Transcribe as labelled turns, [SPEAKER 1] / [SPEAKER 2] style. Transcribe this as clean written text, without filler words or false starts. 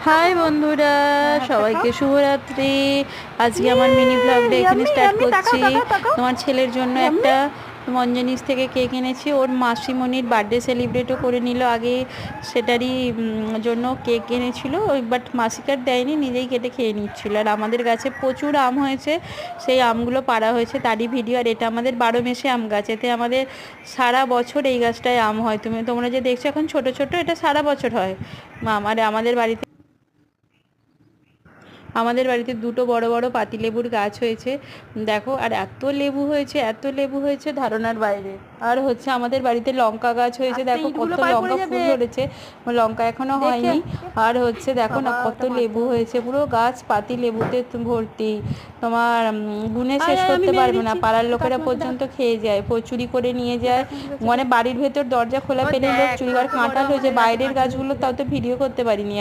[SPEAKER 1] High বন্ধুরা, সবাইকে শুভরাত্রি। আজকে আমার মিনি ব্লগটা এখানে স্টার্ট করছি। তোমার ছেলের জন্য একটা মঞ্জনিস থেকে কেক এনেছি। ওর মাসিমণির বার্থডে সেলিব্রেটও করে নিল আগে, সেটারই জন্য কেক এনেছিল। বাট মাসিকে আর দেয়নি, নিজেই কেটে খেয়ে নিচ্ছিল। আর আমাদের গাছে প্রচুর আম হয়েছে, সেই আমগুলো পাড়া হয়েছে তারই ভিডিও। আর এটা আমাদের 12 মেশে আম গাছ, এতে আমাদের সারা বছর এই গাছটায় আম হয়। তোমরা যে দেখছো এখন ছোট ছোট, এটা সারা বছর হয়। আমাদের বাড়িতে দুটো বড় বড় পাতিলেবুর গাছ হয়েছে, দেখো। আর এত লেবু হয়েছে, এত লেবু হয়েছে ধারণার বাইরে। আর হচ্ছে আমাদের বাড়িতে লঙ্কা গাছ হয়েছে, দেখো কত লঙ্কা ফুল ধরেছে, লঙ্কা এখনো হয়নি। আর হচ্ছে দেখো না কত লেবু হয়েছে, পুরো গাছ পাতি লেবুতে ভর্তি। তোমার গুনে শেষ করতে পারবে না, পাড়ার লোকেরা পর্যন্ত খেয়ে যায়, চুরি করে নিয়ে যায়। মানে বাড়ির ভেতর দরজা খোলা পেলে লোক চুরি করে। কাঁঠাল হয়েছে, বাইরের গাছগুলো তাও তো ভিডিও করতে পারিনি।